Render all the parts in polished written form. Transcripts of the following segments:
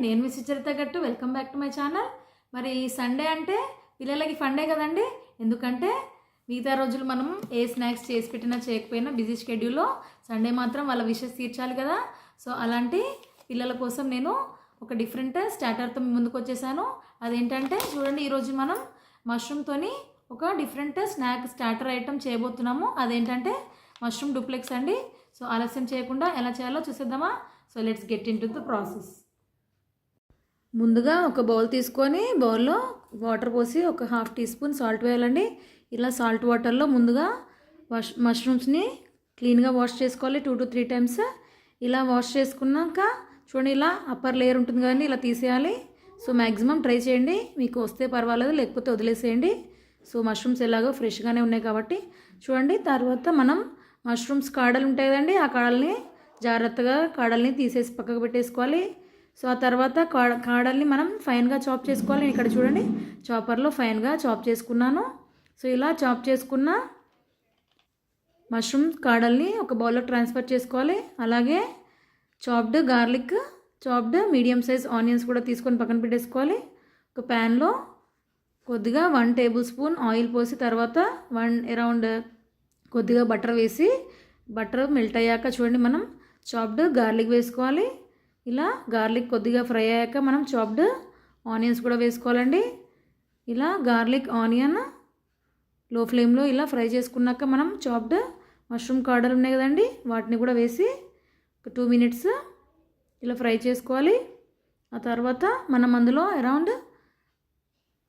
నేను మీ సుచరిత గట్టు. Welcome back to my channel. మరి సండే అంటే పిల్లలకి ఫండే కదండి. ఎందుకంటే మిగతా రోజులు మనం ఏ స్నాక్స్ చేసి పెట్టినా చేయకపోయినా బిజీ షెడ్యూల్లో సండే మాత్రం వాళ్ళ విషెస్ తీర్చాలి కదా. సో అలాంటి పిల్లల కోసం నేను ఒక డిఫరెంట్ స్టార్టర్తో ముందుకు వచ్చేసాను. అదేంటంటే చూడండి, ఈరోజు మనం మష్రూమ్తోని ఒక డిఫరెంట్ స్టార్టర్ ఐటమ్ చేయబోతున్నాము. అదేంటంటే మష్రూమ్ డూప్లెక్స్ అండి. సో ఆలస్యం చేయకుండా ఎలా చేయాలో చూసేద్దామా. So let's get in to the process. ముందుగా ఒక బౌల్ తీసుకొని బౌల్లో వాటర్ పోసి ఒక ½ టీ స్పూన్ సాల్ట్ వేయాలండి. ఇలా సాల్ట్ వాటర్లో ముందుగా మష్రూమ్స్ని క్లీన్గా వాష్ చేసుకోవాలి 2 to 3 times. ఇలా వాష్ చేసుకున్నాక చూడండి, ఇలా అప్పర్ లేయర్ ఉంటుంది కానీ ఇలా తీసేయాలి. సో మ్యాక్సిమం ట్రై చేయండి, మీకు వస్తే పర్వాలేదు, లేకపోతే వదిలేసేయండి. సో మష్రూమ్స్ ఎలాగో ఫ్రెష్గానే ఉన్నాయి కాబట్టి చూడండి. తర్వాత మనం మష్రూమ్స్ కాడలు ఉంటాయి కదండి, ఆ కాడల్ని జాగ్రత్తగా కాడల్ని తీసేసి పక్కకు పెట్టేసుకోవాలి. సో ఆ తర్వాత కాడల్ని మనం ఫైన్గా చాప్ చేసుకోవాలి. నేను ఇక్కడ చూడండి చాపర్లో ఫైన్గా చాప్ చేసుకున్నాను. సో ఇలా చాప్ చేసుకున్న మష్రూమ్ కాడల్ని ఒక బౌల్లో ట్రాన్స్ఫర్ చేసుకోవాలి. అలాగే chopped garlic, chopped medium size onions కూడా తీసుకొని పక్కన పెట్టేసుకోవాలి. ఒక ప్యాన్లో కొద్దిగా 1 tablespoon ఆయిల్ పోసి తర్వాత అరౌండ్ కొద్దిగా బటర్ వేసి, బటర్ మెల్ట్ అయ్యాక చూడండి మనం చాప్డ్ గార్లిక్ వేసుకోవాలి. ఇలా గార్లిక్ కొద్దిగా ఫ్రై అయ్యాక మనం చాప్డ్ ఆనియన్స్ కూడా వేసుకోవాలండి. ఇలా గార్లిక్ ఆనియన్ లో ఫ్లేమ్లో ఇలా ఫ్రై చేసుకున్నాక మనం చాప్డ్ మష్రూమ్ కాడలు ఉన్నాయి కదండి, వాటిని కూడా వేసి ఒక 2 minutes ఇలా ఫ్రై చేసుకోవాలి. ఆ తర్వాత మనం అందులో around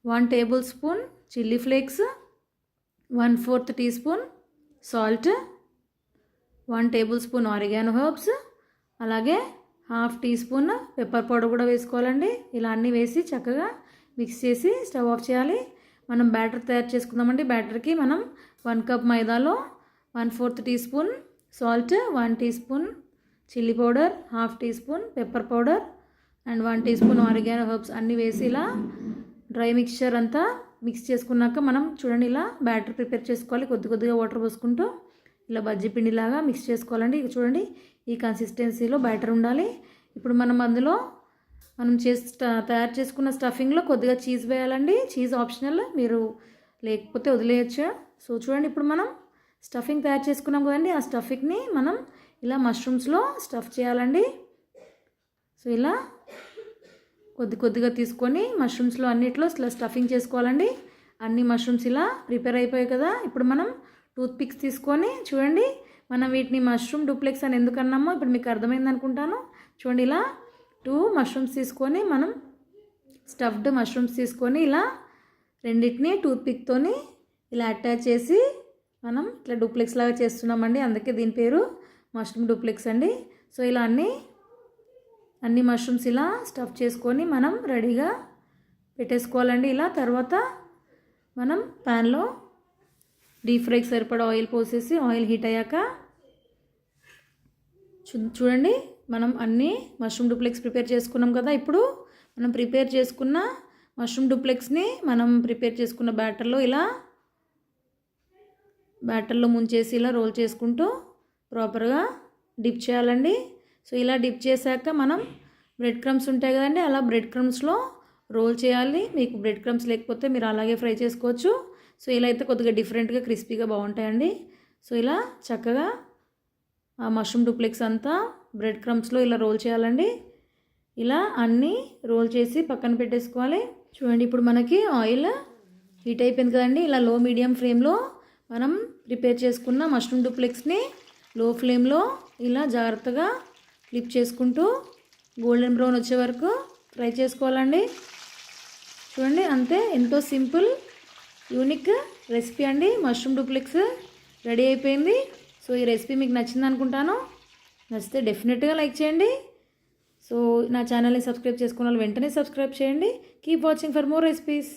1 tablespoon chilli flakes, 1/4 teaspoon salt, 1 tablespoon oregano herbs, అలాగే ½ teaspoon పెప్పర్ పౌడర్ కూడా వేసుకోవాలండి. ఇలా అన్నీ వేసి చక్కగా మిక్స్ చేసి స్టవ్ ఆఫ్ చేయాలి. మనం బ్యాటర్ తయారు చేసుకుందామండి. బ్యాటర్కి మనం 1 cup మైదాలో 1/4 teaspoon salt, 1 teaspoon chilli powder, ½ teaspoon pepper powder and 1 teaspoon oregano herbs అన్నీ వేసి ఇలా డ్రై మిక్స్చర్ అంతా మిక్స్ చేసుకున్నాక మనం చూడండి ఇలా బ్యాటర్ ప్రిపేర్ చేసుకోవాలి. కొద్దిగా వాటర్ పోసుకుంటూ ఇలా బజ్జీ పిండిలాగా మిక్స్ చేసుకోవాలండి. ఇక చూడండి ఈ కన్సిస్టెన్సీలో బ్యాటర్ ఉండాలి. ఇప్పుడు మనం అందులో తయారు చేసుకున్న స్టఫింగ్లో కొద్దిగా చీజ్ వేయాలండి. చీజ్ ఆప్షనల్, మీరు లేకపోతే వదిలేయచ్చు. సో చూడండి, ఇప్పుడు మనం స్టఫింగ్ తయారు చేసుకున్నాం కదండి, ఆ స్టఫింగ్ని మనం ఇలా మష్రూమ్స్లో స్టఫ్ చేయాలండి. సో ఇలా కొద్దిగా తీసుకొని మష్రూమ్స్లో అన్నిట్లో ఇలా స్టఫింగ్ చేసుకోవాలండి. అన్ని మష్రూమ్స్ ఇలా ప్రిపేర్ అయిపోయాయి కదా. ఇప్పుడు మనం టూత్ పిక్స్ తీసుకొని చూడండి, మనం వీటిని మష్రూమ్ డూప్లెక్స్ అని ఎందుకు అన్నామో ఇప్పుడు మీకు అర్థమైంది అనుకుంటాను. చూడండి, ఇలా 2 mushrooms తీసుకొని మనం స్టఫ్డ్ మష్రూమ్స్ తీసుకొని ఇలా రెండింటిని టూత్ పిక్తోని ఇలా అటాచ్ చేసి మనం ఇట్లా డూప్లెక్స్ లాగా చేస్తున్నామండి. అందుకే దీని పేరు మష్రూమ్ డూప్లెక్స్ అండి. సో ఇలా అన్ని మష్రూమ్స్ ఇలా స్టఫ్ చేసుకొని మనం రెడీగా పెట్టేసుకోవాలండి. ఇలా తర్వాత మనం ప్యాన్లో డీప్ ఫ్రైకి సరిపడా ఆయిల్ పోసేసి ఆయిల్ హీట్ అయ్యాక చూడండి, మనం అన్ని మష్రూమ్ డూప్లెక్స్ ప్రిపేర్ చేసుకున్నాం కదా. ఇప్పుడు మనం ప్రిపేర్ చేసుకున్న మష్రూమ్ డూప్లెక్స్ని మనం ప్రిపేర్ చేసుకున్న బ్యాటర్లో ముంచేసి ఇలా రోల్ చేసుకుంటూ ప్రాపర్గా డిప్ చేయాలండి. సో ఇలా డిప్ చేశాక మనం బ్రెడ్ క్రమ్స్ ఉంటాయి కదండి, అలా బ్రెడ్ క్రమ్స్లో రోల్ చేయాలి. మీకు బ్రెడ్ క్రమ్స్ లేకపోతే మీరు అలాగే ఫ్రై చేసుకోవచ్చు. సో ఇలా అయితే కొద్దిగా డిఫరెంట్గా క్రిస్పీగా బాగుంటాయండి. సో ఇలా చక్కగా ఆ మష్రూమ్ డూప్లెక్స్ అంతా బ్రెడ్ క్రమ్స్లో ఇలా రోల్ చేయాలండి. ఇలా అన్నీ రోల్ చేసి పక్కన పెట్టేసుకోవాలి. చూడండి, ఇప్పుడు మనకి ఆయిల్ హీట్ అయిపోయింది కదండి. ఇలా లో మీడియం ఫ్లేమ్లో మనం ప్రిపేర్ చేసుకున్న మష్రూమ్ డూప్లెక్స్ని లో ఫ్లేమ్లో ఇలా జాగ్రత్తగా ఫ్లిప్ చేసుకుంటూ గోల్డెన్ బ్రౌన్ వచ్చే వరకు ఫ్రై చేసుకోవాలండి. చూడండి, అంతే, ఎంతో సింపుల్ యూనిక్ రెసిపీ అండి. మష్రూమ్ డూప్లెక్స్ రెడీ అయిపోయింది. సో ఈ రెసిపీ మీకు నచ్చింది అనుకుంటాను. నచ్చితే డెఫినెట్గా లైక్ చేయండి. సో నా ఛానల్ని సబ్స్క్రైబ్ చేసుకున్న వాళ్ళు వెంటనే సబ్స్క్రైబ్ చేయండి. Keep watching for more recipes.